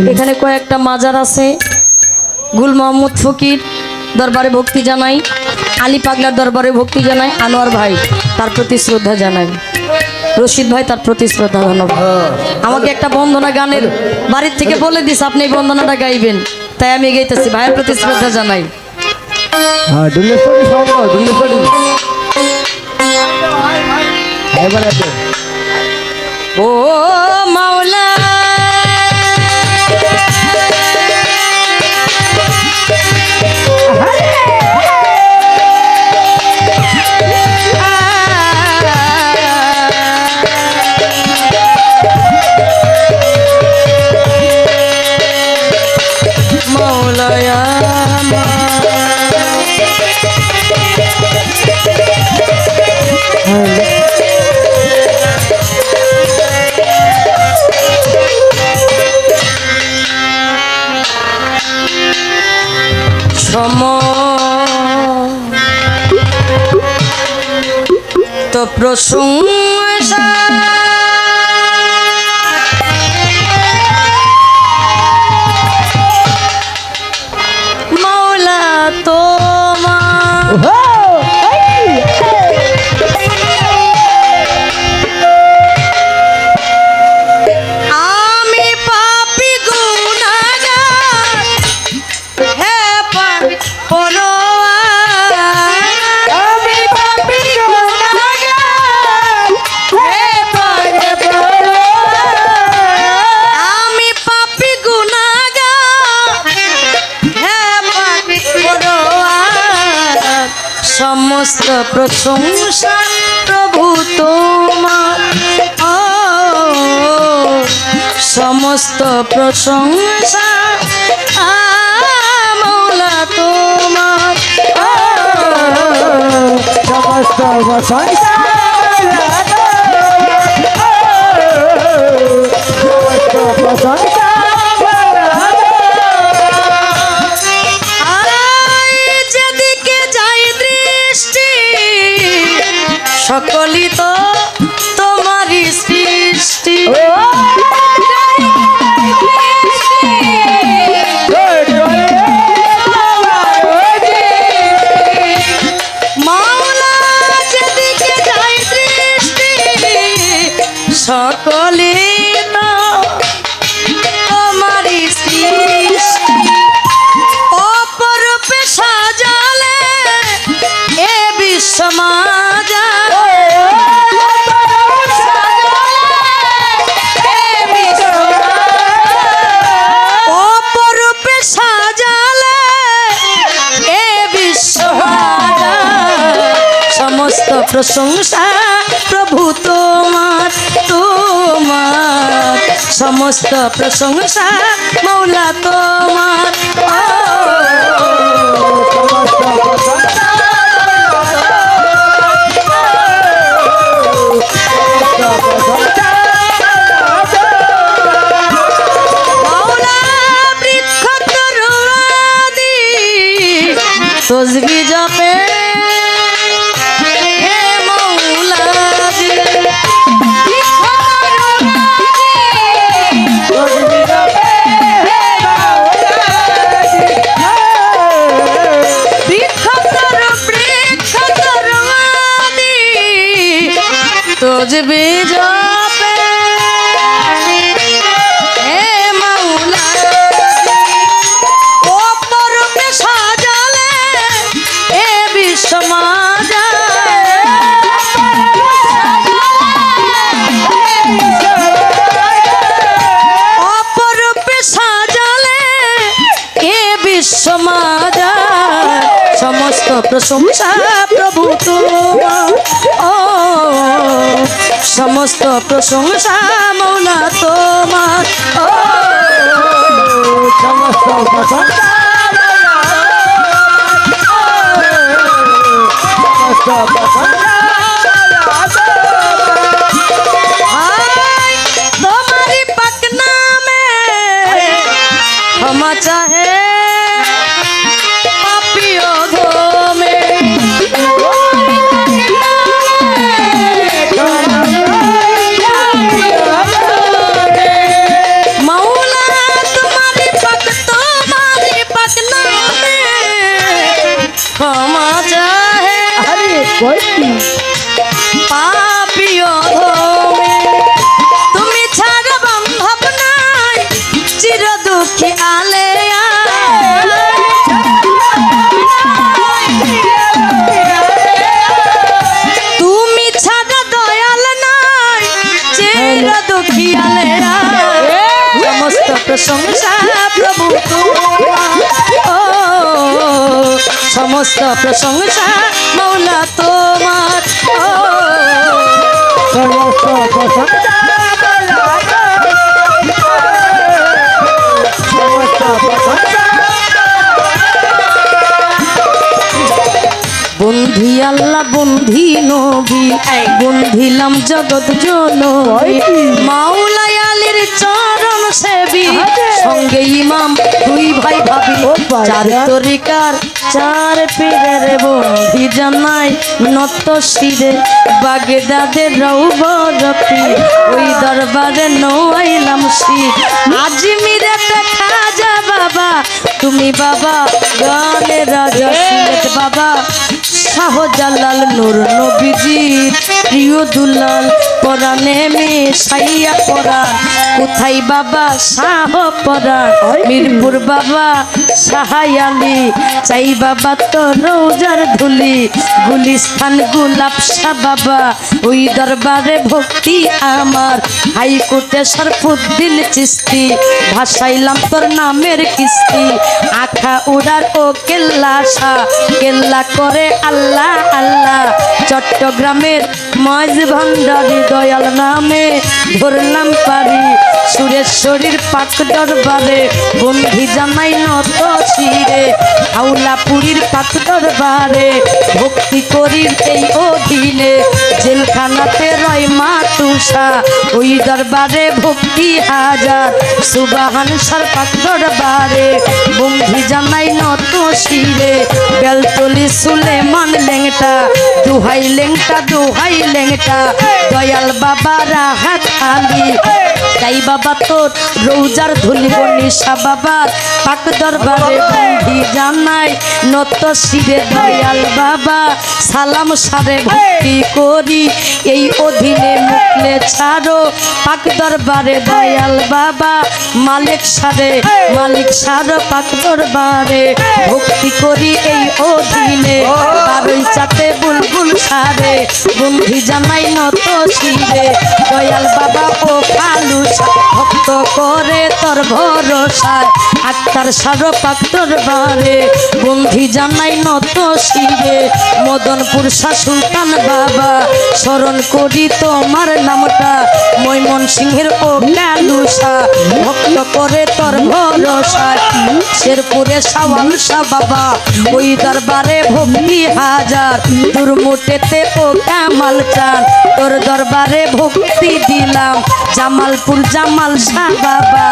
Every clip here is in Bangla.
এখানে কয়েকটা মাজার আছে। গুল মোহাম্মদ ফকির দরবারে ভক্তি জানাই, আলী পাগলার দরবারে ভক্তি জানাই, আনোয়ার ভাই তার প্রতি শ্রদ্ধা জানাই, রশিদ ভাই তার প্রতি শ্রদ্ধা জানাই। আমাকে একটা বন্দনা গানের বাড়ির থেকে বলে দিস আপনি এই বন্দনাটা গাইবেন, তাই আমি গাইতেছি। ভাইয়ের প্রতি শ্রদ্ধা জানাই। ও মাওলা তো প্রশংসা মাওলা তোমার, আমি পাপী গুনাহগার, হে পরোয়ার, আমি পাপী গুনাহগার, হে পরোয়ার, আমি পাপী গুনাহগার, হে পরোয়ার, সমস্ত প্রশংসা প্রভু তোমার, ও সমস্ত প্রশংসা মাওলা তোমার, সমস্ত প্রশংসা সমস্ত প্রশংসা যেদিকে যাই দৃষ্টি সকলই তো তোমারই সৃষ্টি, মাওলা যেদিকে যাই দৃষ্টি সকলে তো তোমারই সৃষ্টি, অপরূপে সাজালে এ বিশ্ব মাঝা, অপরূপে সাজালে এ বিশ্ব মাঝা, সমস্ত প্রশংসা প্রভু তোমার, তোমার সমস্ত প্রশংসা মাওলা তোমার, সমস্ত প্রশংসা মাওলা বৃক্ষ তরুয়াদি তসবি জপে, হে মাওলাজি বৃক্ষ তরুয়াদি তসবি জপে, হে মাওলাজি অপরূপে সাজালে এ বিশ্ব মাঝা, অপরূপে সাজালে এ বিশ্ব মাঝা, সমস্ত প্রশংসা প্রভু তোমার, ও সমস্ত প্রশংসা মাওলা তোমার, ও সমস্ত প্রশংসা সমস্ত প্রশংসা हाय तुम्हारी पकना में क्षमा चाहे पापियों धो में, मौला तुम চির দুঃখী আলেয়া তুমি ছাড়া দয়াল নাই চির দুঃখী আলেয়া সমস্ত প্রশংসা প্রভু তোমার ও সমস্ত প্রশংসা মৌলা তোমার ও সমস্ত প্রশংসা সমস্ত প্রশংসা বন্ধি আল্লাহ বন্ধি নবী বন্ধিলাম জগৎ জননী মাওলাই আলীর চরণ সেবী সঙ্গে ইমাম দুই ভাই ভাবি চার তরিকার চার পীরের বন্ধি জানাই নত শিরে বাগেদাদের রৌবরতি ওই দরবারে নইলাম শির আজমিরেতে খাজা বাবা তুমি বাবা গানের রাজা সিলেট বাবা শাহজালাল নূর নবীজির প্রিয় দুলাল পরাণে মেশাইয়া পরাণ কোথায় বাবা শাহ পরাণ মিরপুর বাবা শাহায়ালি চাই বাবা তো রোজার ধুলি গুলিস্তান গোলাপ শাহ বাবা ওই দরবারে ভক্তি আমার হাইকোর্টে শরফুদ্দিন চিস্তি ভাসাইলাম তোর নামের কিস্তি আখা উড়ার ও কেল্লা শাহ কেল্লা করে আল্লাহ আল্লাহ চট্টগ্রামের মাঝ ভান্ডারি দয়াল নামে ধরলাম পারি সুরেশ্বরীর পাক দরবারে বন্ধি জানাই নত শিরে হাওলাপুরীর পাক দরবারে ভক্তি করি এই অধীনে জেলখানাতে রয় মা তুষা ওই দরবারে ভক্তি হাজার সুবাহান সার পাক দরবারে বন্ধি জানাই নত শিরে বেলতলি সুলেমান লেংটা দুহাই লেংটা দয়াল বাবা রাহাত আলী তাই বাবা তোর রৌজার ধুলি বনিশা বাবার পাক দরবারে বন্ধি জানাই নত শিরে দয়াল বাবা সালাম সারে ভক্তি করি এই অধীনে মুখলে ছাড়ো পাক দরবারে দয়াল বাবা মালিক সারো পাক দরবারে ভক্তি করি এই অধীনে বারোই চাতে বুলবুল সারে বন্ধি জানাই নত শিরে দয়াল বাবা ও কালুসা ভক্ত করে তোর ভরসায় আক্তার সারো পাক দরবারে বন্ধি জানাই নত শিরে মদনপুর শাহ সুলতান বাবা স্মরণ করি তোমার নামটা ময়মন সিংহের ও কালুসা ভক্ত করে তোর ভরসায় শেরপুরে সাওয়াল শাহ বাবা ওই দরবারে ভক্তি হাজার দুর্মুটেতে ও কামাল চান তোর দরবারে ভক্তি দিলাম জামালপুর জামাল শাহ বাবা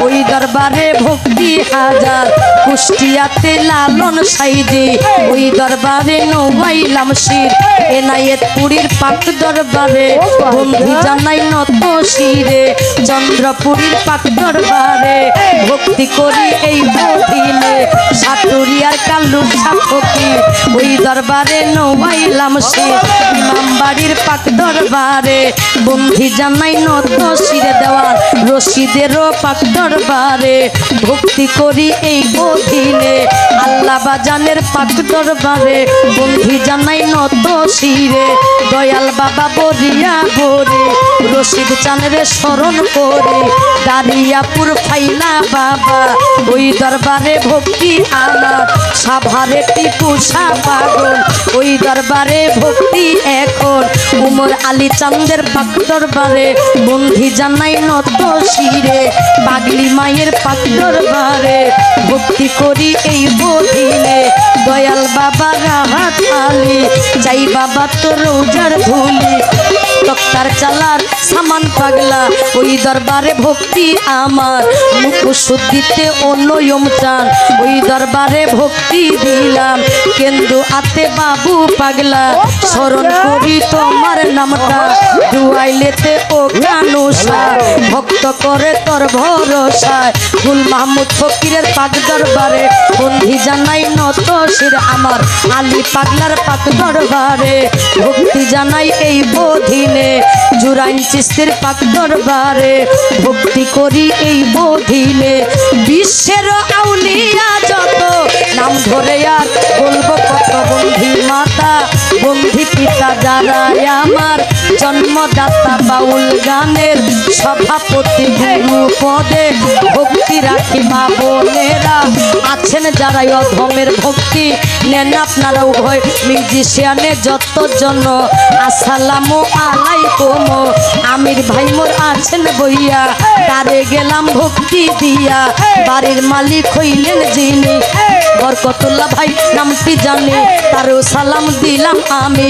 ওই দরবারে ভক্তি হাজার কুষ্টিয়াতে লালন সাইদি ওই দরবারে নওয়াইলাম শির এনায়েতপুরীর পাক দরবারে বন্ধি জানাই নত শিরে চন্দ্রপুরীর পাক দরবারে ভক্তি করি এই অধীনে সাটুরিয়ার কালু সাপকি ওই দরবারে নওয়াইলাম শির ইমামবাড়ির পাক দরবারে বন্ধি জানাই নত শিরে দেওয়ার রশিদেরও পাক দরবারে ভক্তি করি এই অধীনে আল্লাহ বাজানের পাক দরবারে বন্ধি জানাই নত শিরে দয়াল বাবা বরিয়া বরে রশিদ চানের স্মরণ করে দারিয়াপুর ফাইলা বাবা ওই দরবারে ভক্তি আমার সাভারে টিপু শাহ পাগল ওই দরবারে ভক্তি এখন উমর আলী চান্দের পাক দরবারে বন্ধি জানাই নত শিরে পাগলি মায়ের পাক দরবারে ভক্তি করি এই অধীনে দয়াল বাবা রাহাত আলী যাই বাবা তোর রোজার ধুলি তক্তার চালার সামান পাগলা ওই দরবারে ভক্তি আমার মুখশুদ্ধিতে অন্যয়ম চান ওই দরবারে ভক্তি দিলাম কেন্দ্র আতে বাবু পাগলা স্মরণ করি তোমার নামটা দুয়াইলেতে ও কানুষা ভক্ত করে তোর ভরসায় গুল মাহমুদ ফকিরের পাক দরবারে বন্ধি জানাই নত শির আমার আলী পাগলার পাক দরবারে ভক্তি জানাই এই অধীনে দিনে জুরাইন চিস্তির পাক দরবারে ভক্তি করি এই বধিলে বিশ্বের আউলিয়া যত নাম ধরে আর বলবো কত বন্ধি মাতা বন্ধি পিতা যারা আমার জন্মদাতা বাউল গানের সভাপতি গুরু পদে ভক্তি রাখি মা বোনেরা আছেন যারা অধমের ভক্তি নেন আপনারা উভয় মিউজিশিয়ানে যত জন আসসালামু আলাইকুম আমির ভাই মোর আছেন বইয়া তারে গেলাম ভক্তি দিয়া বাড়ির মালিক হইলেন যিনি বরকতুল্লাহ ভাই নামটি জানি তারও সালাম দিলাম আমি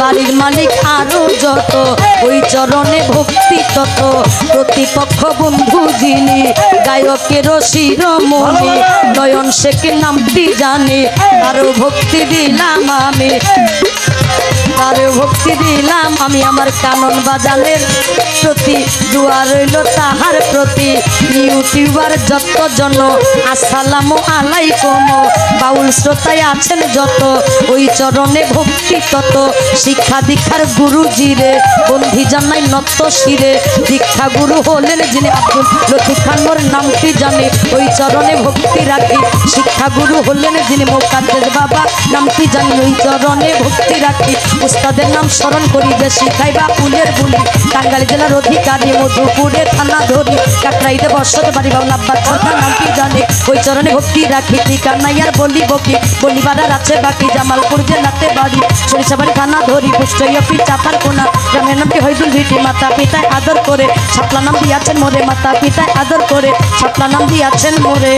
বাড়ির মালিক আরো যত ওই চরণে ভক্তি তত প্রতিপক্ষ বন্ধু যিনি গায়কের শিরোমণি নয়ন শেখ নামটি জানি তারও ভক্তি দিলাম আমি তারে ভক্তি দিলাম আমি আমার কানন বাজানের প্রতি দোয়া রইল তাহার প্রতি ইউটিউবার যত জন আসসালামু আলাইকুম বাউল শ্রোতায় আছেন যত ওই চরণে ভক্তি তত শিক্ষা দীক্ষার গুরুজিরে বন্ধি জানাই নত শিরে দীক্ষা গুরু হলেন যিনি আব্দুল লতিফ খান মোর নামটি জানি ওই চরণে ভক্তি রাখি শিক্ষা গুরু হলেন যিনি মোকাদ্দেস বাবা নামটি জানি ওই চরণে ভক্তি রাখি উস্তাদের নাম স্মরণ করি যে শিখাইবা উলের বুলি টাঙ্গাইল জেলার অধিকারী মধুপুরে থানা ধরি কাকরাইতে বসতে পারি বাউল আব্বাস সরকার নামটি জানি ওই চরণে ভক্তি রাখি ঠিকানাই আর বলি বকি বলিবারার আছে বাকি জামালপুর জেলাতে বাড়ি সরিষাবাড়ি থানা ধরি পুষ্টয়পি চাপার কোনা গ্রামের নামটি হইদুল ভিটি মাতা পিতায় আদর করে শাপলা নাম দিয়াছেন মোরে মাতা পিতায় আদর করে শাপলা নাম দিয়াছেন মোরে।